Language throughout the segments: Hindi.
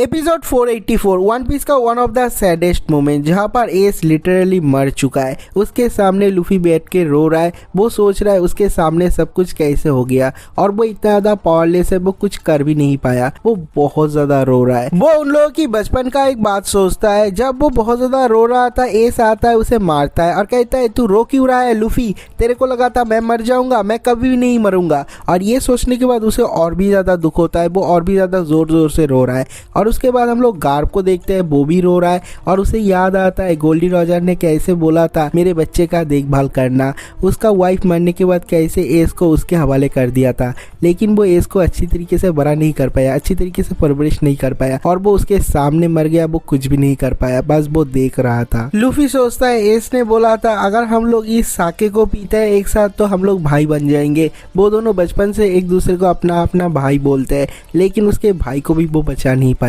एपिसोड 484 वन पीस का one of the saddest moment, जहाँ पर एस लिटरली मर चुका है। उसके सामने लूफी बैठ के रो रहा है। वो सोच रहा है उसके सामने सब कुछ कैसे हो गया और वो इतना ज्यादा पावरलेस है, वो कुछ कर भी नहीं पाया। वो बहुत ज्यादा रो रहा है। वो उन लोगों की बचपन का एक बात सोचता है। जब वो बहुत ज्यादा रो रहा था, एस आता है, उसे मारता है और कहता है तू रो क्यों रहा है लूफी, तेरे को लगा था मैं मर जाऊंगा, मैं कभी भी नहीं मरूंगा। और ये सोचने के बाद उसे और भी ज्यादा दुख होता है। वो और भी ज्यादा जोर जोर से रो रहा है। और उसके बाद हम लोग गार्प को देखते हैं, वो भी रो रहा है और उसे याद आता है गोल्डी रॉजर ने कैसे बोला था मेरे बच्चे का देखभाल करना। उसका वाइफ मरने के बाद कैसे एस को उसके हवाले कर दिया था, लेकिन वो एस को अच्छी तरीके से बड़ा नहीं कर पाया, अच्छी तरीके से परवरिश नहीं कर पाया और वो उसके सामने मर गया। वो कुछ भी नहीं कर पाया, बस वो देख रहा था। लूफी सोचता है एस ने बोला था अगर हम लोग इस साके को पीते हैं एक साथ तो हम लोग भाई बन जाएंगे। वो दोनों बचपन से एक दूसरे को अपना अपना भाई बोलते हैं, लेकिन उसके भाई को भी वो बचा नहीं पाया।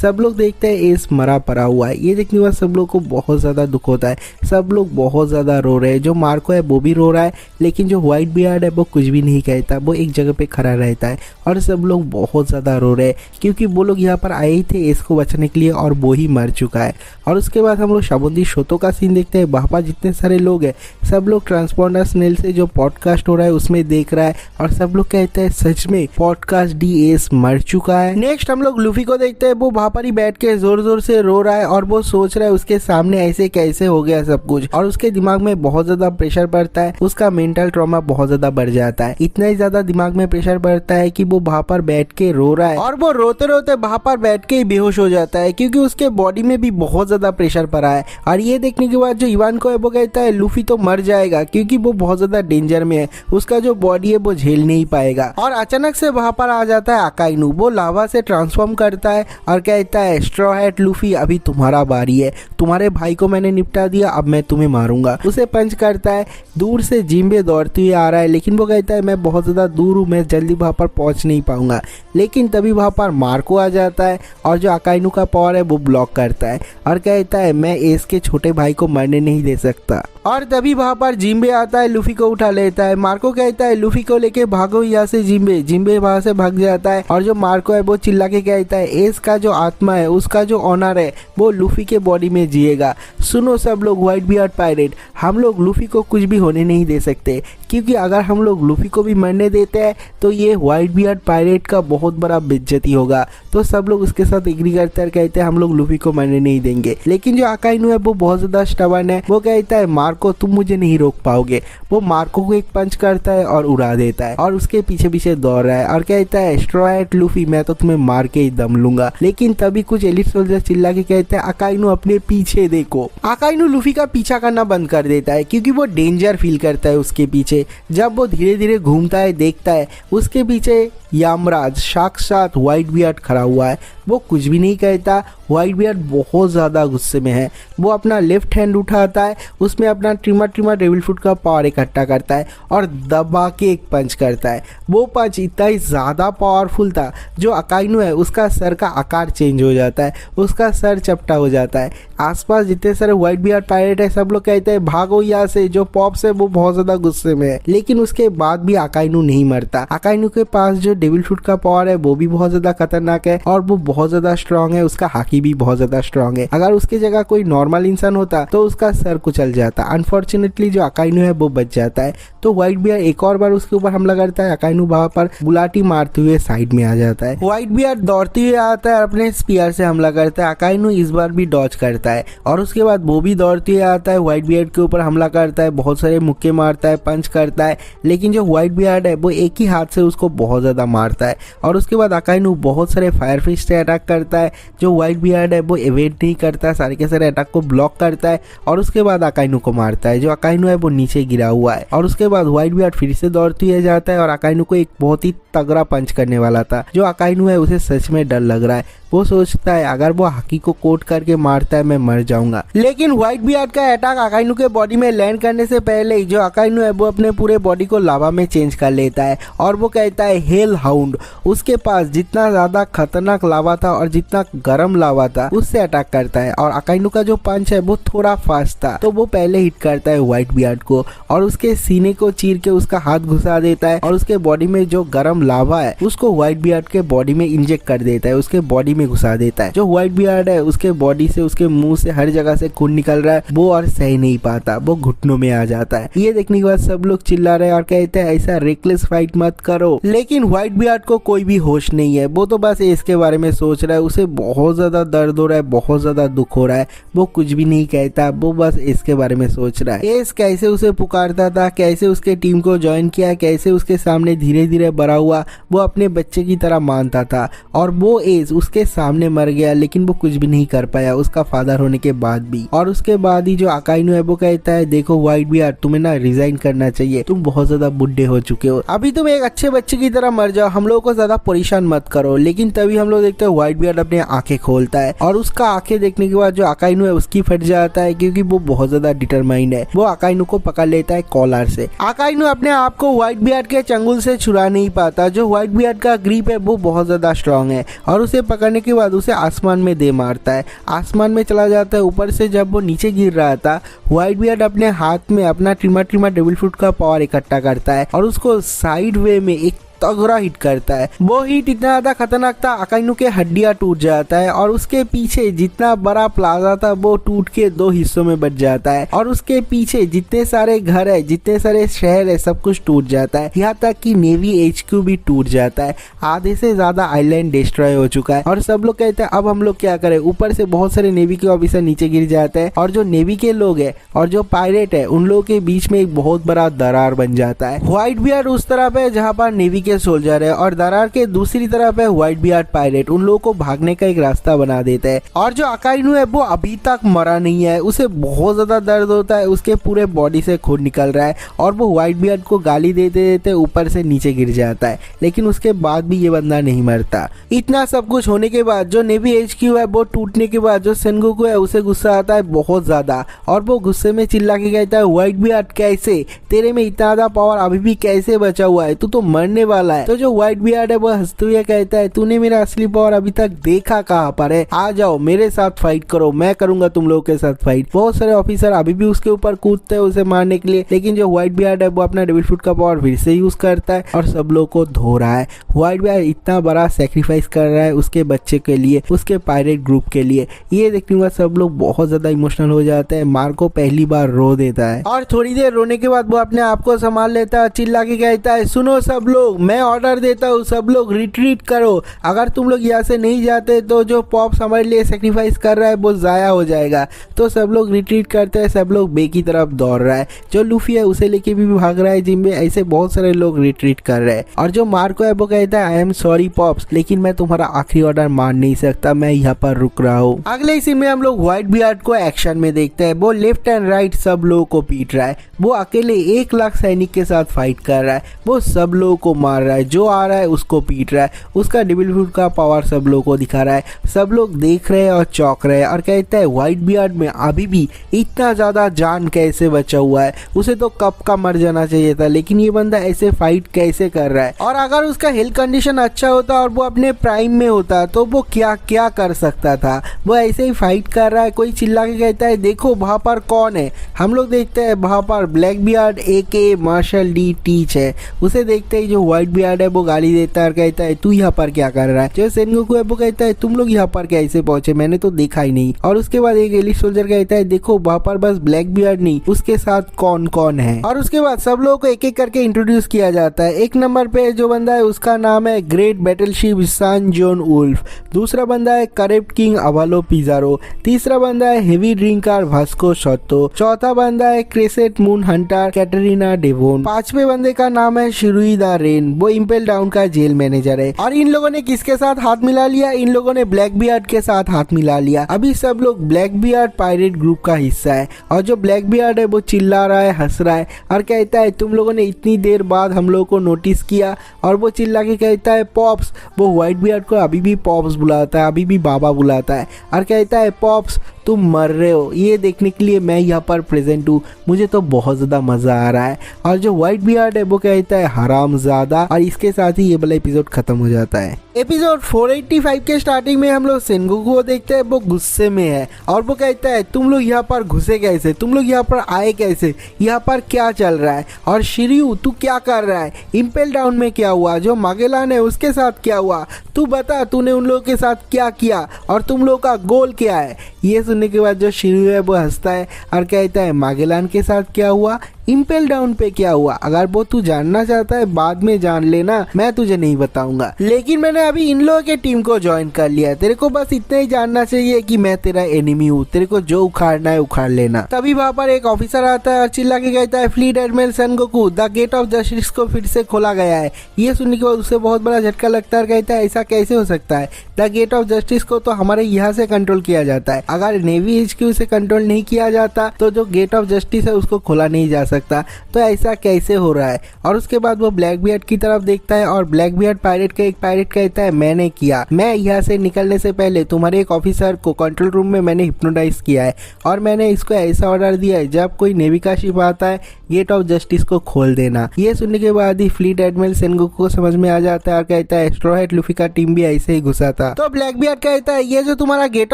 सब लोग देखते हैं एस मरा पड़ा हुआ है। ये देखने के बाद सब लोग को बहुत ज़्यादा दुख होता है। सब लोग बहुत ज़्यादा रो रहे हैं। जो मार्को है वो भी रो रहा है, लेकिन जो व्हाइट बियर्ड है वो कुछ भी नहीं कहता। वो एक जगह पे खड़ा रहता है और सब लोग बहुत ज़्यादा रो रहे हैं, क्योंकि वो लोग यहाँ पर आए ही थे एस को बचाने के लिए और वो ही मर चुका है। और उसके बाद हम लोग शाबुंदी शोतो का सीन देखते हैं। वहाँ पर जितने सारे लोग हैं सब लोग ट्रांसपोंडर स्नेल से जो पॉडकास्ट हो रहा है उसमें देख रहा है और सब लोग कहते हैं सच में पॉडकास्ट डी एस मर चुका है। नेक्स्ट हम लोग लूफी को देखते हैं। वो वहाँ पर ही बैठ के जोर जोर से रो रहा है और वो सोच रहा है उसके सामने ऐसे कैसे हो गया सब कुछ, और उसके दिमाग में बहुत ज्यादा प्रेशर पड़ता है। उसका मेंटल ट्रॉमा बहुत ज्यादा बढ़ जाता है। इतना ही ज्यादा दिमाग में प्रेशर पड़ता है कि वो वहाँ पर बैठ के रो रहा है और वो रोते रोते वहाँ पर बैठ के ही बेहोश हो जाता है, क्योंकि उसके बॉडी में भी बहुत ज्यादा प्रेशर पड़ा है। और ये देखने के बाद जो इवान को है वो कहता है लूफी तो मर जाएगा, क्योंकि वो बहुत ज्यादा डेंजर में है। उसका जो बॉडी है वो झेल नहीं पाएगा। और अचानक से वहाँ पर आ जाता है अकाइनू। वो लावा से ट्रांसफॉर्म करता है और कहता है स्ट्रॉ हैट लूफी अभी तुम्हारा बारी है, तुम्हारे भाई को मैंने निपटा दिया, अब मैं तुम्हें मारूंगा। उसे पंच करता है। दूर से जिम्बे दौड़ती हुई आ रहा है, लेकिन वो कहता है मैं बहुत ज्यादा दूर हूँ, मैं जल्दी वहाँ पर पहुँच नहीं पाऊंगा। लेकिन तभी वहाँ पर मार्को आ जाता है और जो अकाइनू का पावर है वो ब्लॉक करता है और कहता है मैं एस के छोटे भाई को मरने नहीं दे सकता। और तभी वहाँ पर जिम्बे आता है, लूफी को उठा लेता है। मार्को कहता है लूफी को लेके भागो यहाँ से जिम्बे। जिम्बे वहाँ से भाग जाता है और जो मार्को है वो चिल्ला के कहता है एस का जो आत्मा है, उसका जो ऑनर है वो लूफी के बॉडी में जिएगा। सुनो सब लोग व्हाइट बियर्ड पायरेट, हम लोग लूफी को कुछ भी होने नहीं दे सकते, क्योंकि अगर हम लोग लूफी को भी मरने देते हैं तो ये व्हाइट बियर्ड पायरेट का बहुत बड़ा बेइज्जती होगा। तो सब लोग उसके साथ एग्री करते हैं, कहते हैं हम लोग लूफी को मरने नहीं देंगे। लेकिन जो अकाइनू है वो बहुत ज्यादा स्टबर्न है। वो कहता है मार्को तुम मुझे नहीं रोक पाओगे। वो मार्को को एक पंच करता है और उड़ा देता है और उसके पीछे पीछे दौड़ रहा है और कहता है स्ट्रॉ हैट लूफी मैं तो तुम्हें मार के ही दम लूंगा। लेकिन तभी कुछ एलिट सोल्जर चिल्ला के कहते हैं अकाइनू अपने पीछे देखो। अकाइनू लूफी का पीछा करना बंद कर देता है, क्योंकि वो डेंजर फील करता है उसके पीछे। जब वो धीरे धीरे घूमता है देखता है उसके पीछे यामराज साक्षात व्हाइट बियर्ड खड़ा हुआ है। वो कुछ भी नहीं कहता। व्हाइट बियर्ड बहुत ज़्यादा गुस्से में है। वो अपना लेफ्ट हैंड उठाता है, उसमें अपना ट्रिमर डेविल फुट का पावर इकट्ठा करता है और दबा के एक पंच करता है। वो पंच इतना ही ज़्यादा पावरफुल था, जो अकाइनू है उसका सर का आकार चेंज हो जाता है, उसका सर चपटा हो जाता है। आसपास जितने सारे व्हाइट बियर्ड पायरेट है सब लोग कहते हैं भागो यहाँ से। जो पॉप्स है वो बहुत ज़्यादा गुस्से में है, लेकिन उसके बाद भी अकाइनू नहीं मरता। अकाइनू के पास जो डेविल फुट का पावर है वो भी बहुत ज़्यादा खतरनाक है और वो बहुत ज़्यादा स्ट्रांग है। उसका हाकी भी बहुत ज़्यादा स्ट्रांग है। अगर उसकी जगह कोई नॉर्मल इंसान होता तो उसका सर कुचल जाता। अनफॉर्चुनेटली जो अकाइनू है वो बच जाता है। तो व्हाइट बियर्ड एक और बार उसके ऊपर हमला करता है। अकाइनू वहाँ पर गुलाटी मारते हुए साइड में आ जाता है। व्हाइट बियर्ड दौड़ते हुए आता है, अपने स्पीयर से हमला करता है। अकाइनू इस बार भी डॉज करता है और उसके बाद वो भी दौड़ते हुए आता है, व्हाइट बियर्ड के ऊपर हमला करता है, बहुत सारे मुक्के मारता है, पंच करता है। लेकिन जो व्हाइट बियर्ड है वो एक ही हाथ से उसको बहुत ज़्यादा मारता है। और उसके बाद अकाइनू बहुत सारे फायर फिस्ट से अटैक करता है। जो व्हाइट बियर्ड है वो एवेड नहीं करता, सारे के सारे अटैक को ब्लॉक करता है और उसके बाद अकाइनू को मारता है। जो अकाइनू है वो नीचे गिरा हुआ है और उसके बाद व्हाइट बियर्ड फिर से दौड़ती हुई जाता है और अकाइनू को एक बहुत ही तगड़ा पंच करने वाला था। जो अकाइनू है उसे सच में डर लग रहा है। वो सोचता है अगर वो हाकी को कोट करके मारता है मैं मर जाऊंगा। लेकिन व्हाइट बियर्ड का अटैक अकाइनू के बॉडी में लैंड करने से पहले ही जो अकाइनू है वो अपने पूरे बॉडी को लावा में चेंज कर लेता है और वो कहता है हेल हाउंड। उसके पास जितना ज्यादा खतरनाक लावा था और जितना गर्म लावा था उससे अटैक करता है और अकाइनू का जो पंच है वो थोड़ा फास्ट था तो वो पहले हिट करता है व्हाइट बियर्ड को और उसके सीने को चीर के उसका हाथ घुसा देता है और उसके बॉडी में जो गर्म लावा है उसको व्हाइट बियर्ड के बॉडी में इंजेक्ट कर देता है, उसके बॉडी में घुसा देता है। जो व्हाइट बियर्ड है उसके बॉडी से उसके मुंह से हर जगह से खून निकल रहा है, वो और सह नहीं पाता, वो घुटनों में आ जाता है। ये देखने के बाद सब लोग चिल्ला रहे हैं और कहते हैं ऐसा रेकलेस फाइट मत करो। लेकिन व्हाइट बियर्ड को कोई भी होश नहीं है, वो तो बस इसके बारे में सोच रहा है। उसे बहुत ज्यादा दर्द हो रहा है, बहुत ज्यादा दुख हो रहा है, वो कुछ भी नहीं कहता, वो बस इसके बारे में सोच रहा है। एस कैसे उसे पुकारता था, कैसे उसके टीम को ज्वाइन किया, कैसे उसके सामने धीरे धीरे बड़ा हुआ, वो अपने बच्चे की तरह मानता था और वो एस उसके सामने मर गया लेकिन वो कुछ भी नहीं कर पाया उसका फादर होने के बाद भी। और उसके बाद ही जो अकाइनू है वो कहता है देखो व्हाइट बियर्ड तुम्हें ना रिजाइन करना चाहिए, तुम बहुत ज्यादा बुढ़े हो चुके हो, अभी तुम एक अच्छे बच्चे की तरह मर जाओ, हम लोगों को ज्यादा परेशान मत करो। लेकिन तभी हम लोग देखते हैं व्हाइट बियर्ड अपनी आंखें खोलता है और उसका आंखें देखने के बाद जो अकाइनू है उसकी फट जाता है क्योंकि वो बहुत ज्यादा डिटरमाइंड है। वो अकाइनू को पकड़ लेता है कॉलर से। अकाइनू अपने आप को व्हाइट बियर्ड के चंगुल से छुड़ा नहीं पाता। जो व्हाइट बियर्ड का ग्रिप है वो बहुत ज्यादा स्ट्रांग है और उसे पकड़ने के बाद उसे आसमान में दे मारता है, आसमान में चला जाता है। ऊपर से जब वो नीचे गिर रहा था व्हाइट बियर्ड अपने हाथ में अपना ट्रिमा डेविल फ्रूट का पावर इकट्ठा करता है और उसको साइड वे में एक तगड़ा हिट करता है। वो हिट इतना ज्यादा खतरनाक था अकाइनू के हड्डियां टूट जाता है और उसके पीछे जितना बड़ा प्लाजा था वो टूट के 2 हिस्सों में बच जाता है और उसके पीछे जितने सारे घर है, जितने सारे शहर है, सब कुछ टूट जाता है। यहाँ तक कि नेवी HQ भी टूट जाता है। आधे से ज्यादा आइलैंड डिस्ट्रॉय हो चुका है और सब लोग कहते हैं अब हम लोग क्या करें। ऊपर से बहुत सारे नेवी के ऑफिसर नीचे गिर जाते हैं और जो नेवी के लोग है और जो पायरेट है उन लोगों के बीच में एक बहुत बड़ा दरार बन जाता है। व्हाइट बियर्ड उस तरफ है जहाँ पर नेवी सोल्जर है और दरार के दूसरी तरफ है व्हाइट बियर्ड पायरेट। उन लोगों को भागने का एक रास्ता बना देता है और जो अकाइनू है वो अभी तक मरा नहीं है, उसे बहुत ज्यादा दर्द होता है, उसके पूरे बॉडी से खून निकल रहा है और वो व्हाइट बियर्ड को गाली देते देते ऊपर से नीचे गिर जाता है। लेकिन उसके बाद भी ये बंदा नहीं मरता। इतना सब कुछ होने के बाद जो नेवी HQ है वो टूटने के बाद जो सेनगोकू है उसे गुस्सा आता है बहुत ज्यादा और वो गुस्से में चिल्ला के कहता है व्हाइट बियर्ड कैसे, तेरे में इतना ज्यादा पावर अभी भी कैसे बचा हुआ है, तू तो मरने वाला है। तो जो व्हाइट बियर्ड है वो हंसते हुए कहता है तूने मेरा असली पावर अभी तक देखा कहाँ पर है, आ जाओ मेरे साथ फाइट करो, मैं करूंगा तुम लोगों के साथ फाइट। बहुत सारे ऑफिसर अभी भी उसके ऊपर कूदते हैं उसे मारने के लिए, लेकिन जो व्हाइट बियर्ड है वो अपना डेविल फ्रूट का पावर फिर से यूज करता है और सब लोग को धो रहा है। व्हाइट बियर्ड इतना बड़ा सेक्रीफाइस कर रहा है उसके बच्चे के लिए, उसके पायरेट ग्रुप के लिए। ये देखने के बाद सब लोग बहुत ज्यादा इमोशनल हो जाते हैं। मार्को पहली बार रो देता है और थोड़ी देर रोने के बाद वो अपने आप को संभाल लेता है, चिल्ला के कहता है सुनो सब लोग, मैं ऑर्डर देता हूँ, सब लोग रिट्रीट करो। अगर तुम लोग यहाँ से नहीं जाते तो जो पॉप्स हमारे लिए सेक्रीफाइस कर रहा है वो जाया हो जाएगा। तो सब लोग रिट्रीट करते हैं, सब लोग बे की तरफ दौड़ रहा है। जो लूफी है उसे लेके भी भाग रहा है जिम्बे, ऐसे बहुत सारे लोग रिट्रीट कर रहे हैं। और जो मार्को है वो कहता है आई एम सॉरी पॉप्स, लेकिन मैं तुम्हारा आखिरी ऑर्डर मान नहीं सकता, मैं यहाँ पर रुक रहा हूँ। अगले सीन में हम लोग व्हाइट बियर्ड को एक्शन में देखते हैं। वो लेफ्ट एंड राइट सब लोगों को पीट रहा है। वो अकेले 1 लाख सैनिक के साथ फाइट कर रहा है। वो सब लोगों को मार रहा है, जो आ रहा है उसको पीट रहा है। उसका डेविल फ्रूट का पावर सब लोगों को दिखा रहा है। सब लोग देख रहे हैं और चौंक रहे हैं और कहते हैं व्हाइट बियर्ड में अभी भी इतना ज्यादा जान कैसे बचा हुआ है, उसे तो कब का मर जाना चाहिए था, लेकिन ये बंदा ऐसे फाइट कैसे कर रहा है। और अगर उसका हेल्थ कंडीशन अच्छा होता और वो अपने प्राइम में होता तो वो क्या क्या कर सकता था। वो ऐसे ही फाइट कर रहा है। कोई चिल्ला के कहता है देखो वहां पर कौन है। हम लोग देखते हैं वहां पर Blackbeard AK Marshall D Teach है। उसे देखते ही जो व्हाइट बियर्ड है वो गाली देता है और कहता है तू यहाँ पर क्या कर रहा है। जो सेनगोकू है वो कहता है तुम लोग यहाँ पर कैसे पहुंचे, मैंने तो देखा ही नहीं। और उसके बाद एक एलिट सोल्जर कहता है देखो वहां पर बस ब्लैक बियर्ड नहीं, उसके साथ कौन कौन है। और उसके बाद सब लोगों को एक एक करके इंट्रोड्यूस किया जाता है। 1 नंबर पे जो बंदा है उसका नाम है ग्रेट बैटलशिप सान जॉन वुल्फ। दूसरा बंदा है करेप्ट किंग अवालो पिजारो। तीसरा बंदा है हेवी ड्रिंकर वास्को शोतो। चौथा बंदा है क्रेसेट मून हंटर कैटरीना डेवोन। 5वें बंदे का नाम है शिरुई द रेन, वो इम्पेल डाउन का जेल मैनेजर है। और इन लोगों ने किसके साथ हाथ मिला लिया, इन लोगों ने ब्लैक बियर्ड के साथ हाथ मिला लिया। अभी सब लोग ब्लैक बियर्ड पायरेट ग्रुप का हिस्सा है। और जो ब्लैक बियर्ड है वो चिल्ला रहा है, हंस रहा है और कहता है तुम लोगों ने इतनी देर बाद हम लोगों को नोटिस किया। और वो चिल्ला के कहता है पॉप्स। वो व्हाइट बियर्ड को अभी भी पॉप्स बुलाता है, अभी भी बाबा बुलाता है और कहता है पॉप्स तुम मर रहे हो, ये देखने के लिए मैं यहाँ पर प्रेजेंट हूँ, मुझे तो बहुत ज़्यादा मज़ा आ रहा है। और जो व्हाइट बियर्ड है वो कहता है हरामज़ादा, और इसके साथ ही ये वाला एपिसोड खत्म हो जाता है। एपिसोड 485 के स्टार्टिंग में हम लोग सेनगोकू को देखते हैं, वो गुस्से में है और वो कहता है तुम लोग यहाँ पर घुसे कैसे, तुम लोग यहाँ पर आए कैसे, यहाँ पर क्या चल रहा है, और शिर्यू तू क्या कर रहा है, इम्पेल डाउन में क्या हुआ, जो मागेलान है उसके साथ क्या हुआ, तू बता तूने उन लोगों के साथ क्या किया और तुम लोग का गोल क्या है। ये सुनने के बाद जो शिर्यू है वो हंसता है और कहता है मागेलान के साथ क्या हुआ, इम्पेल डाउन पे क्या हुआ, अगर वो तू जानना चाहता है बाद में जान लेना, मैं तुझे नहीं बताऊंगा, लेकिन मैंने अभी इन लोगों के टीम को ज्वाइन कर लिया, तेरे को बस इतना ही जानना चाहिए कि मैं तेरा एनिमी हूँ, तेरे को जो उखाड़ना है उखाड़ लेना। तभी वहाँ पर एक ऑफिसर आता है और चिल्ला के कहता है fleet admiral Sengoku, the gate of justice को फिर से खोला गया है। ये सुनने के बाद उसे बहुत बड़ा झटका लगता है और कहता है ऐसा कैसे हो सकता है, द गेट ऑफ जस्टिस को तो हमारे यहाँ से कंट्रोल किया जाता है, अगर नेवी HQ से कंट्रोल नहीं किया जाता तो जो गेट ऑफ जस्टिस है उसको खोला नहीं जा सकता, तो ऐसा कैसे हो रहा है। और उसके बाद वो ब्लैक बियर्ड की तरफ देखता है और ब्लैक बियर्ड पायरेट का एक पायरेट कहता है मैंने किया, मैं यहाँ से निकलने से पहले तुम्हारे एक ऑफिसर को कंट्रोल रूम में मैंने हिप्नोटाइज किया है और मैंने इसको ऐसा ऑर्डर दिया है जब कोई नेवी का शिप आता है गेट ऑफ जस्टिस को खोल देना। ये सुनने के बाद ही फ्लीट एडमिरल सेनगोकू को समझ में आ जाता है और कहता है स्ट्रॉ हैट लूफी का टीम भी ऐसे ही घुसा था। तो ब्लैक बियर्ड कहता है ये जो तुम्हारा गेट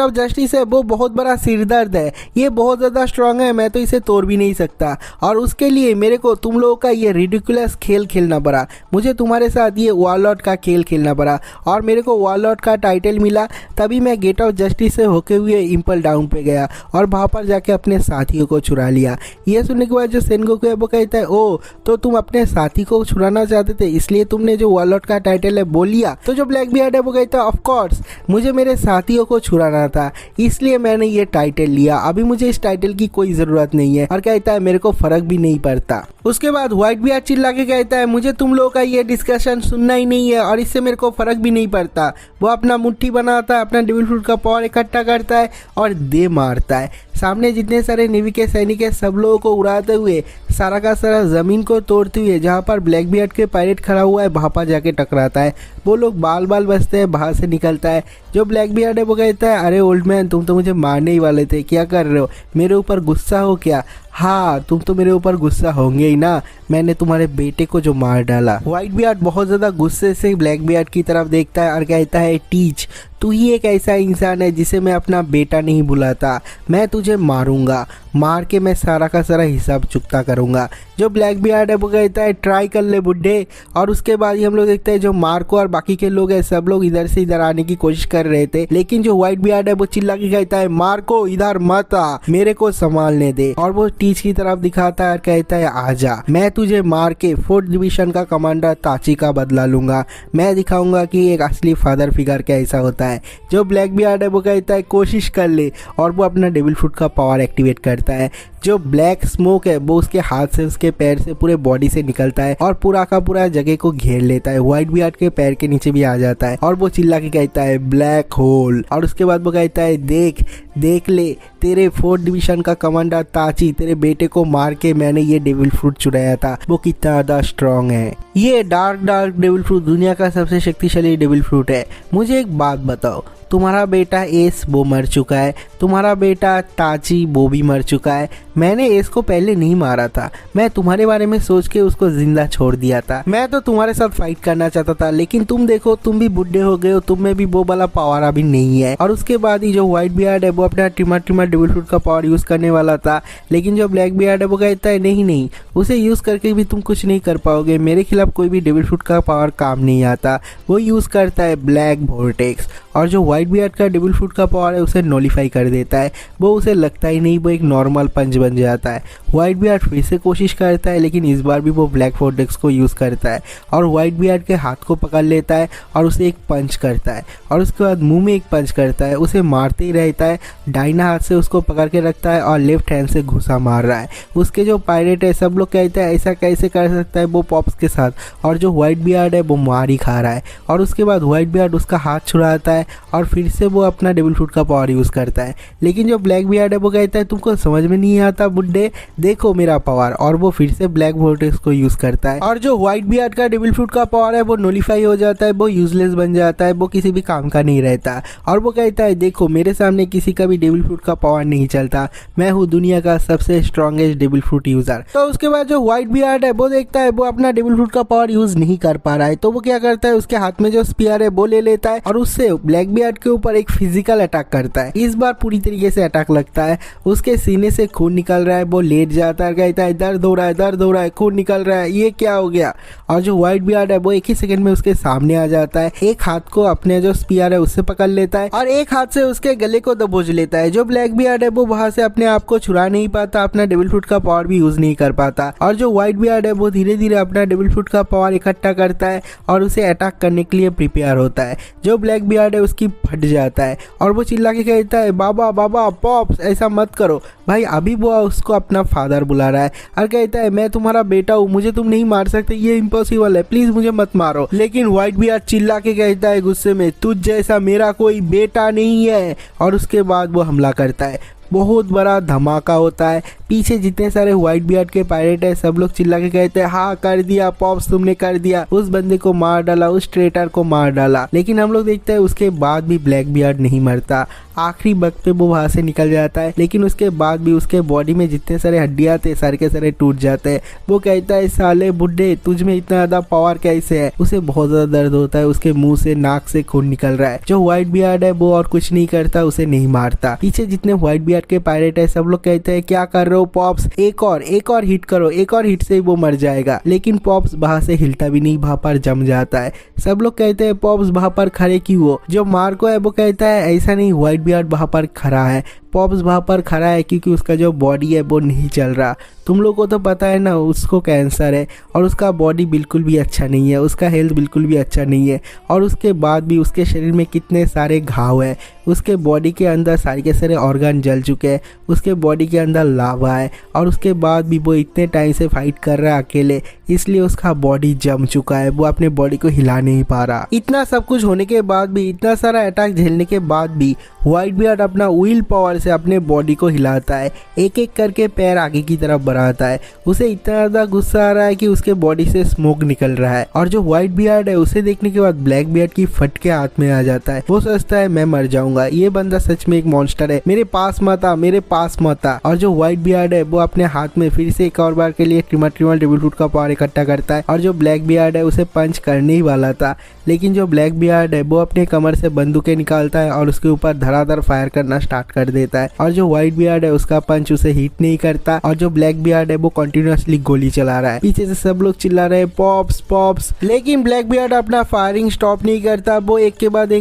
ऑफ जस्टिस है वो बहुत बड़ा सिरदर्द है, ये बहुत ज्यादा स्ट्रांग है, मैं तो इसे तोड़ भी नहीं सकता, और उसके लिए मेरे को तुम लोगों का ये रिडिकुलस खेल खेलना पड़ा, मुझे तुम्हारे साथ ये वॉरलॉर्ड का खेल खेलना पड़ा और मेरे को वॉरलॉर्ड का टाइटल मिला, तभी मैं गेट ऑफ जस्टिस से होके हुए इम्पल डाउन पे गया और वहाँ पर जाके अपने साथियों को चुरा लिया। ये सुनने के बाद जो सेनगोकू है वो कहता है ओ तो तुम अपने साथी को छुड़ाना चाहते थे इसलिए तुमने जो वॉरलॉर्ड का टाइटल है वो लिया। तो जो ब्लैक बियर्ड है वो कहता है ऑफ कोर्स मुझे मेरे साथियों को छुड़ाना था इसलिए मैंने ये टाइटल लिया, अभी मुझे इस टाइटल की कोई जरूरत नहीं है, और कहता है मेरे को फर्क भी नहीं पड़ता। उसके बाद व्हाइट बियर्ड चिल्ला के कहता है मुझे तुम लोगों का ये डिस्कशन सुनना ही नहीं है और इससे मेरे को फर्क भी नहीं पड़ता। वो अपना मुट्ठी बनाता है, अपना डेविल फ्रूट का पावर इकट्ठा करता है और दे मारता है। सामने जितने सारे नेवी के सैनिक है सब लोगों को उड़ाते हुए सारा का सारा जमीन को तोड़ते हुए जहाँ पर ब्लैक बियर्ड के पायरेट खड़ा हुआ है वहाँ पर जाके टकराता है। वो लोग बाल बाल बचते हैं, बाहर से निकलता है। जो ब्लैक बियर्ड है वो कहता है अरे ओल्ड मैन तुम तो मुझे मारने ही वाले थे, क्या कर रहे हो, मेरे ऊपर गुस्सा हो क्या। हाँ तुम तो मेरे ऊपर गुस्सा होंगे ही ना, मैंने तुम्हारे बेटे को जो मार डाला। व्हाइट बियर्ड बहुत ज़्यादा गुस्से से ब्लैक बियर्ड की तरफ देखता है और कहता है टीच तू ही एक ऐसा इंसान है जिसे मैं अपना बेटा नहीं बुलाता, मैं तुझे मारूंगा, मार के मैं सारा का सारा हिसाब चुकता करूंगा। जो ब्लैक बियर्ड है वो कहता है ट्राई कर ले बुड्ढे। और उसके बाद ही हम लोग देखते हैं जो मार्को और बाकी के लोग हैं सब लोग इधर से इधर आने की कोशिश कर रहे थे, लेकिन जो व्हाइट बियर्ड है वो चिल्ला के कहता है मार्को इधर मत आ, मेरे को संभालने दे। और वो टीच की तरफ दिखाता है और कहता है आजा, मैं तुझे मार के 4th डिवीजन का कमांडर ताची का बदला लूंगा, मैं दिखाऊंगा कि एक असली फादर फिगर कैसा होता है। जो ब्लैक बियर्ड है वो कहता है कोशिश कर ले, और वो अपना डेविल फ्रूट का पावर एक्टिवेट करता है। जो ब्लैक स्मोक है वो उसके हाथ से, उसके पैर से, पूरे बॉडी से निकलता है और पूरा का पूरा जगह को घेर लेता है। व्हाइट बियर्ड के पैर के नीचे भी आ जाता है और वो चिल्ला के कहता है ब्लैक होल। और उसके बाद वो कहता है देख देख ले, तेरे 4th डिवीजन का कमांडर ताची, तेरे बेटे को मार के मैंने ये डेविल फ्रूट चुराया था, वो कितना ज्यादा स्ट्रांग है। ये डार्क डेविल फ्रूट दुनिया का सबसे शक्तिशाली डेविल फ्रूट है। मुझे एक बात बताओ, तुम्हारा बेटा एस वो मर चुका है, तुम्हारा बेटा ताची वो भी मर चुका है, मैंने एस को पहले नहीं मारा था, मैं तुम्हारे बारे में सोच के उसको जिंदा छोड़ दिया था, मैं तो तुम्हारे साथ फाइट करना चाहता था, लेकिन तुम देखो तुम भी बुढ़े हो गए हो, तुम में भी वो वाला पावर अभी नहीं है। और उसके बाद ही जो व्हाइट बियर्ड है वो अपना ट्रिमर डेविल फ्रूट का पावर यूज करने वाला था, लेकिन जो ब्लैक बियर्ड है वो कहता है नहीं नहीं, उसे यूज करके भी तुम कुछ नहीं कर पाओगे, मेरे खिलाफ कोई भी डेविल फ्रूट का पावर काम नहीं आता। वो यूज करता है ब्लैक वोर्टेक्स, और जो व्हाइट बियर्ड का डेविल फ्रूट का पावर है उसे नॉलिफाई कर देता है, वो उसे लगता ही नहीं, वो एक नॉर्मल पंच बन जाता है। व्हाइट बियर्ड फिर से कोशिश करता है, लेकिन इस बार भी वो ब्लैक वोर्टेक्स को यूज करता है और व्हाइट बियर्ड के हाथ को पकड़ लेता है और उसे एक पंच करता है, और उसके बाद मुंह में एक पंच करता है, उसे मारते ही रहता है। दाहिना हाथ से उसको पकड़ के रखता है और लेफ्ट हैंड से घुसा मार रहा है। उसके जो पायरेट है सब लोग लोग कहते हैं ऐसा कैसे कर सकता है वो पॉप्स के साथ। और जो व्हाइट बियर्ड है वो मार ही खा रहा है और उसके बाद व्हाइट बियर्ड उसका हाथ छुड़ाता है और फिर से वो अपना डेविल फ्रूट का पावर यूज़ करता है। लेकिन जो ब्लैक बियर्ड है वो कहता है तुमको समझ में नहीं आता बुड्ढे, देखो मेरा पावर, और वो फिर से ब्लैक वोर्टेक्स को यूज़ करता है और जो व्हाइट बियर्ड का डेविल फ्रूट का पावर है वो नोलिफाई हो जाता है, वो यूजलेस बन जाता है, वो किसी भी काम का नहीं रहता। और वो कहता है देखो मेरे सामने किसी का भी डेविल फ्रूट का पावर नहीं चलता, मैं हूँ दुनिया का सबसे स्ट्रॉन्गेस्ट डेविल फ्रूट यूजर। तो उसके बाद जो व्हाइट बियर्ड है वो देखता है वो अपना डेविल फ्रूट का पावर यूज नहीं कर पा रहा है, तो वो क्या करता है उसके हाथ में जो स्पीयर है वो ले लेता है और उससे ब्लैक बियर्ड के ऊपर एक फिजिकल अटैक करता है। इस बार पूरी तरीके से अटैक लगता है, उसके सीने से खून निकल रहा है, वो लेट जाता है, कहता है दर्द हो रहा है, दर्द हो रहा है, खून निकल रहा है, ये क्या हो गया। और जो व्हाइट बियर्ड है वो एक ही सेकंड में उसके सामने आ जाता है, एक हाथ को अपने जो स्पीयर है उससे पकड़ लेता है और एक हाथ से उसके गले को दबोच लेता है। जो ब्लैक बियर्ड है वो वहां से अपने आप को छुड़ा नहीं पाता, अपना डेविल फ्रूट का पावर भी यूज नहीं कर पाता। और जो व्हाइट बियर्ड है वो धीरे धीरे अपना डेविल फ्रूट का पावर इकट्ठा करता है और उसे अटैक करने के लिए प्रिपेयर होता है। जो ब्लैक बियर्ड है उसकी फट जाता है और वो चिल्ला के कहता है बाबा बाबा पॉप्स ऐसा मत करो भाई। अभी वो उसको अपना फादर बुला रहा है और कहता है मैं तुम्हारा बेटा हूँ, मुझे तुम नहीं मार सकते, ये इम्पॉसिबल है, प्लीज मुझे मत मारो। लेकिन व्हाइट बियर्ड चिल्ला के कहता है गुस्से में तुझ जैसा मेरा कोई बेटा नहीं है और उसके बाद वो हमला करता है। बहुत बड़ा धमाका होता है, पीछे जितने सारे व्हाइट बियर्ड के पायरेट है सब लोग चिल्ला के कहते हैं हाँ कर दिया पॉप्स, तुमने कर दिया, उस बंदे को मार डाला, उस ट्रेटर को मार डाला। लेकिन हम लोग देखते हैं उसके बाद भी ब्लैक बियर्ड नहीं मरता, आखिरी वक्त पे वो वहां से निकल जाता है। लेकिन उसके बाद भी उसके बॉडी में जितने सारे हड्डियां थे सारे के सारे टूट जाते हैं। वो कहता है साले बुड्ढे तुझ में इतना ज्यादा पावर कैसे है। उसे बहुत ज्यादा दर्द होता है, उसके मुंह से नाक से खून निकल रहा है। जो व्हाइट बियर्ड है वो और कुछ नहीं करता, उसे नहीं मारता। पीछे जितने व्हाइट बियर्ड के पायरेट है सब लोग कहते हैं क्या कर रहे हो पॉप्स, एक और हिट करो, एक और हिट से ही वो मर जाएगा। लेकिन पॉप्स वहां से हिलता भी नहीं, वहां पर जम जाता है। सब लोग कहते हैं पॉप्स वहां पर खड़े क्यों हो। जो मार्को है वो कहता है ऐसा नहीं, व्हाइट बियर्ड वहां पर खड़ा है, पॉप्स वहां पर खड़ा है क्योंकि उसका जो बॉडी है वो नहीं चल रहा। तुम लोग को तो पता है ना उसको कैंसर है और उसका बॉडी बिल्कुल भी अच्छा नहीं है, उसका हेल्थ बिल्कुल भी अच्छा नहीं है। और उसके बाद भी उसके शरीर में कितने सारे घाव है, उसके बॉडी के अंदर सारे के सारे ऑर्गन जल चुके हैं, उसके बॉडी के अंदर लावा है और उसके बाद भी वो इतने टाइम से फाइट कर रहा है अकेले, इसलिए उसका बॉडी जम चुका है, वो अपने बॉडी को हिला नहीं पा रहा। इतना सब कुछ होने के बाद भी, इतना सारा अटैक झेलने के बाद भी व्हाइट बियर्ड अपना विल पावर से अपने बॉडी को हिलाता है, एक एक करके पैर आगे की तरफ बढ़ाता है। उसे इतना ज्यादा गुस्सा आ रहा है कि उसके बॉडी से स्मोक निकल रहा है। और जो व्हाइट बियर्ड है उसे देखने के बाद ब्लैक बियर्ड की फट के हाथ में आ जाता है। वो सोचता है मैं मर जाऊंगा, ये बंदा सच में एक मॉन्स्टर है, मेरे पास मत आ, मेरे पास मत आ। और जो व्हाइट बियर्ड है वो अपने हाथ में फिर से एक और बार के लिए ट्रिमर डेविल फ्रूट का पावर इकट्ठा करता है। और जो ब्लैक बियर्ड है उसे पंच करने ही वाला था, लेकिन जो ब्लैक बियर्ड है वो अपने कमर से बंदूकें निकालता है और उसके ऊपर धड़ाधड़ फायर करना स्टार्ट कर देता है। और जो व्हाइट बियर्ड है उसका पंच उसे हिट नहीं करता और जो ब्लैक बियर्ड है वो कंटिन्यूअसली गोली चला रहा है। पीछे से सब लोग चिल्ला रहे हैं पॉप्स पॉप्स, लेकिन ब्लैक बियर्ड अपना फायरिंग स्टॉप नहीं करता, वो एक के बाद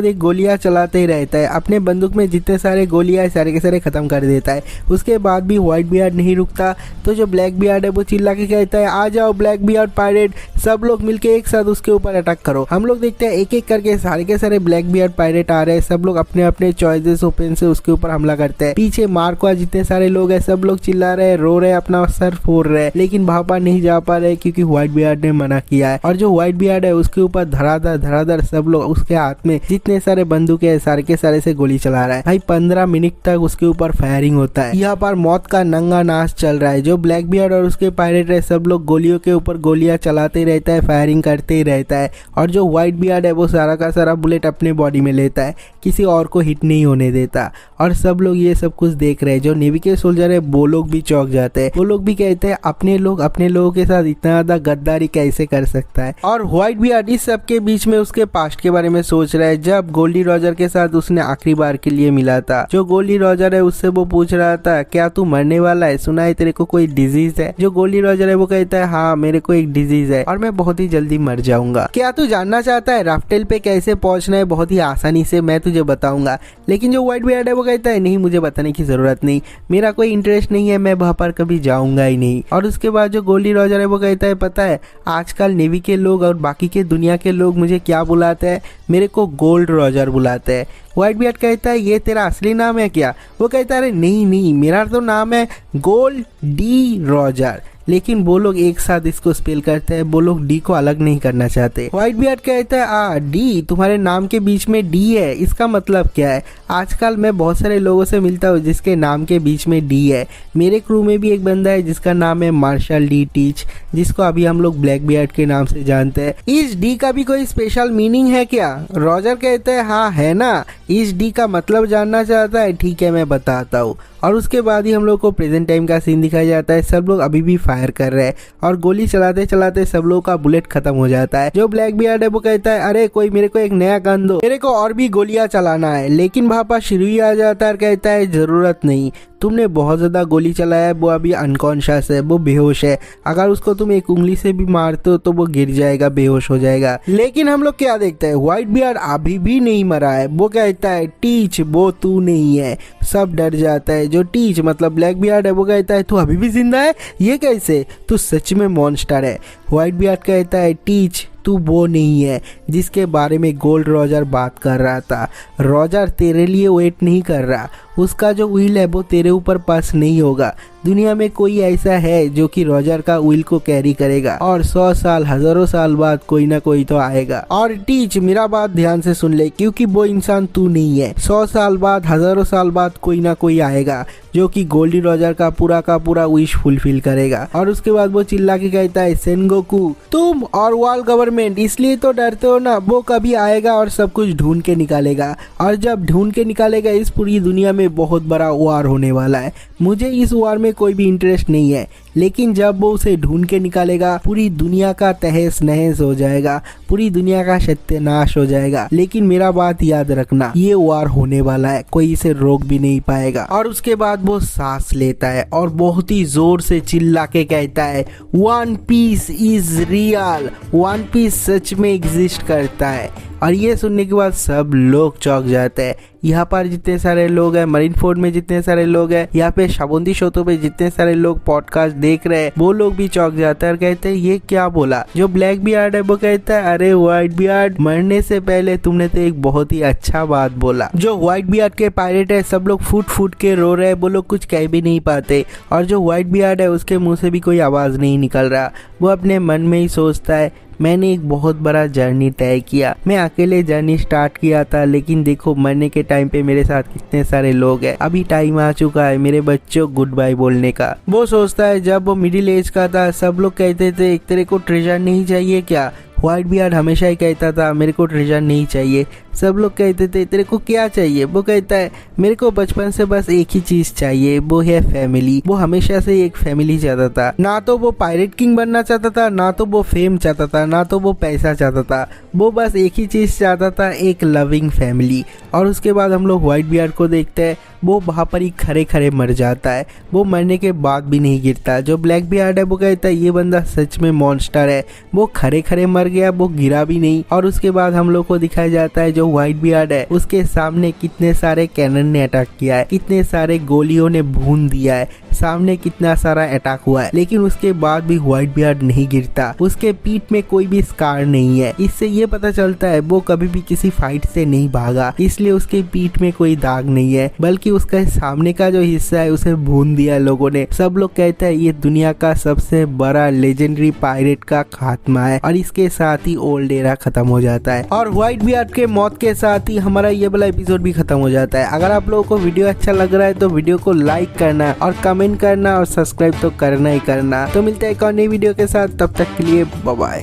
एक गोलियां चलाते ही रहता है। अपने बंदूक में जितने सारे गोलियां है सारे के सारे खत्म कर देता है। उसके बाद भी व्हाइट बियर्ड नहीं रुकता, तो जो ब्लैक बियर्ड है वो चिल्ला के कहता है आ जाओ ब्लैक बियर्ड पायरेट, सब लोग मिलके एक साथ उसके ऊपर अटैक करो। हम लोग देखते हैं एक एक करके सारे के सारे ब्लैक बियर्ड पायरेट आ रहे हैं, सब लोग अपने अपने चॉइसेस ओपन से उसके ऊपर हमला करते हैं। पीछे मार्को जितने सारे लोग हैं सब लोग चिल्ला रहे हैं, रो रहे हैं, अपना सर फोड़ रहे हैं, लेकिन वहां पर नहीं जा पा रहे क्योंकि व्हाइट बियर्ड ने मना किया है। और जो व्हाइट बियर्ड है उसके ऊपर धड़ाधड़ सब लोग उसके हाथ में जितने सारे बंदूक है सारे के सारे से गोली चला रहा है। भाई 15 मिनट तक उसके ऊपर फायरिंग होता है, यहाँ पर मौत का नंगा नाच चल रहा है। जो ब्लैक बियर्ड और उसके पायरेट है सब लोग गोलियों के ऊपर गोलियां चलाते रहता है, फायरिंग करते ही रहता है। और जो व्हाइट बियर्ड है वो सारा का सारा बुलेट अपने बॉडी में लेता है, किसी और को हिट नहीं होने देता। और सब लोग ये सब कुछ देख रहे हैं। जो नेवी के सोल्जर है वो लोग भी चौंक जाते हैं, वो लोग भी कहते हैं अपने लोगों के साथ इतना ज्यादा गद्दारी कैसे कर सकता है। और व्हाइट बियर्ड इस सब के बीच में उसके पास्ट के बारे में सोच रहा है, जब गोल्डी रॉजर के साथ उसने आखिरी बार के लिए मिला था। जो गोल्डी रॉजर है उससे वो पूछ रहा था क्या तू मरने वाला है, सुना है तेरे को कोई डिजीज है। जो गोल्डी रॉजर है वो कहता है हाँ मेरे को एक डिजीज है और मैं बहुत ही जल्दी मर जाऊंगा। क्या तू जानना चाहता है राफ्टेल पे कैसे पहुंचना है, बहुत ही आसानी से मैं तुझे बताऊंगा। लेकिन जो व्हाइट बियर्ड है वो कहता है नहीं मुझे बताने की जरूरत नहीं, मेरा कोई इंटरेस्ट नहीं है, मैं वहां पर कभी जाऊंगा ही नहीं। और उसके बाद जो गोल्डी रॉजर है वो कहता है पता है आजकल नेवी के लोग और बाकी के दुनिया के लोग मुझे क्या बुलाते हैं, मेरे को गोल्ड रॉजर बुलाते हैं। व्हाइट बियर्ड कहता है ये तेरा असली नाम है क्या। वो कहता है अरे नहीं मेरा तो नाम है गोल्ड डी रॉजर। लेकिन वो लोग एक साथ इसको स्पेल करते हैं, वो लोग डी को अलग नहीं करना चाहते। व्हाइट बियर्ड कहता है डी, तुम्हारे नाम के बीच में डी है, इसका मतलब क्या है? आजकल मैं बहुत सारे लोगों से मिलता हूँ जिसके नाम के बीच में डी है। मेरे क्रू में भी एक बंदा है जिसका नाम है मार्शल डी टीच, जिसको अभी हम लोग ब्लैक बियर्ड के नाम से जानते हैं। इस डी का भी कोई स्पेशल मीनिंग है क्या? रॉजर कहते हैं हाँ है ना। इस डी का मतलब जानना चाहता है? ठीक है मैं बताता हूँ। और उसके बाद ही हम लोग को प्रेजेंट टाइम का सीन दिखाया जाता है। सब लोग अभी भी फायर कर रहे हैं और गोली चलाते चलाते सब लोग का बुलेट खत्म हो जाता है। जो ब्लैक बियर्ड है वो कहता है अरे कोई मेरे को एक नया गन दो, मेरे को और भी गोलियां चलाना है। लेकिन वहाँ पर शिरुई आ जाता है और कहता है जरूरत नहीं, तुमने बहुत ज्यादा गोली चलाया है, वो अभी अनकॉन्शियस है, वो बेहोश है। अगर उसको तुम एक उंगली से भी मारते हो तो वो गिर जाएगा, बेहोश हो जाएगा। लेकिन हम लोग क्या देखते हैं, व्हाइट बियर्ड अभी भी नहीं मरा है। वो कहता है टीच वो तू नहीं है। सब डर जाता है। जो टीच मतलब ब्लैक बियर्ड है वो कहता है तू अभी भी जिंदा है, ये कैसे? तू सच में मॉन्स्टर है। व्हाइट बियर्ड कहता है टीच तू वो नहीं है जिसके बारे में गोल्ड रॉजर बात कर रहा था। रॉजर तेरे लिए वेट नहीं कर रहा, उसका जो व्हील है वो तेरे ऊपर पास नहीं होगा। दुनिया में कोई ऐसा है जो कि रॉजर का व्हील को कैरी करेगा और 100 साल हजारों साल बाद कोई ना कोई तो आएगा। और टीच मेरा बात ध्यान से सुन ले, क्योंकि वो इंसान तू नहीं है। 100 साल बाद हजारों साल बाद कोई ना कोई आएगा जो कि गोल्डी रॉजर का पूरा विश फुलफिल करेगा। और उसके बाद वो चिल्ला के कहता है सेनगोकू तुम और वर्ल्ड गवर्नमेंट इसलिए तो डरते हो ना, वो कभी आएगा और सब कुछ ढूंढ के निकालेगा। और जब ढूंढ के निकालेगा इस पूरी दुनिया में बहुत बड़ा वार होने वाला है। मुझे इस वार में कोई भी इंटरेस्ट नहीं है, लेकिन जब वो उसे ढूंढ के निकालेगा पूरी दुनिया का तहस नहस हो जाएगा, पूरी दुनिया का सत्यानाश हो जाएगा। लेकिन मेरा बात याद रखना, ये वार होने वाला है, कोई इसे रोक भी नहीं पाएगा। और उसके बाद वो सांस लेता है और बहुत ही जोर से चिल्ला के कहता है One Piece is real, One Piece सच में एग्जिस्ट करता है। और ये सुनने के बाद सब लोग चौंक जाते हैं। यहाँ पर जितने सारे लोग हैं, मरीन फोर्ड में जितने सारे लोग हैं, यहाँ पे शाबुंदी शोतों पे जितने सारे लोग पॉडकास्ट देख रहे हैं, वो लोग भी चौंक जाते हैं और कहते हैं ये क्या बोला। जो ब्लैक बियर्ड है वो कहता है अरे व्हाइट बियर्ड मरने से पहले तुमने तो एक बहुत ही अच्छा बात बोला। जो व्हाइट बियर्ड के पायरेट है सब लोग फूट फूट के रो रहे हैं, वो लोग कुछ कह भी नहीं पाते। और जो व्हाइट बियर्ड है उसके मुंह से भी कोई आवाज नहीं निकल रहा। वो अपने मन में ही सोचता है मैंने एक बहुत बड़ा जर्नी तय किया, मैं अकेले जर्नी स्टार्ट किया था, लेकिन देखो मरने के टाइम पे मेरे साथ कितने सारे लोग हैं। अभी टाइम आ चुका है मेरे बच्चों गुड बाय बोलने का। वो सोचता है जब वो मिडिल एज का था सब लोग कहते थे तेरे को ट्रेजर नहीं चाहिए क्या? व्हाइट बियर्ड हमेशा ही कहता था मेरे को ट्रेजर नहीं चाहिए। सब लोग कहते थे तेरे को क्या चाहिए? वो कहता है मेरे को बचपन से बस एक ही चीज चाहिए, वो है फैमिली। वो हमेशा से एक फैमिली चाहता था। ना तो वो पायरेट किंग बनना चाहता था, ना तो वो फेम चाहता था, ना तो वो पैसा चाहता था। वो बस एक ही चीज चाहता था, एक लविंग फैमिली। और उसके बाद हम लोग व्हाइट बियर्ड को देखते हैं, वो वहाँ पर ही खड़े खड़े मर जाता है। वो मरने के बाद भी नहीं गिरता। जो ब्लैक बियर्ड है वो कहता है ये बंदा सच में मॉन्स्टर है। वो खड़े खड़े मर गया, वो गिरा भी नहीं। और उसके बाद हम लोग को दिखाया जाता है जो व्हाइट बियर्ड है उसके सामने कितने सारे कैनन ने अटैक किया है, कितने सारे गोलियों ने भून दिया है, सामने कितना सारा अटैक हुआ है, लेकिन उसके बाद भी व्हाइट बियर्ड नहीं गिरता। उसके पीठ में कोई भी स्कार नहीं है। इससे ये पता चलता है वो कभी भी किसी फाइट से नहीं भागा, इसलिए उसके पीठ में कोई दाग नहीं है, बल्कि उसका सामने का जो हिस्सा है उसे भून दिया लोगों ने। सब लोग कहते हैं ये दुनिया का सबसे बड़ा लेजेंडरी पायरेट का खात्मा है। और इसके साथ ही ओल्ड एरा खत्म हो जाता है और व्हाइट बियर्ड के मौत के साथ ही हमारा ये वाला एपिसोड भी खत्म हो जाता है। अगर आप लोगों को वीडियो अच्छा लग रहा है तो वीडियो को लाइक करना और कमेंट करना और सब्सक्राइब तो करना ही करना। तो मिलते हैं एक और नई वीडियो के साथ, तब तक के लिए बाय बाय।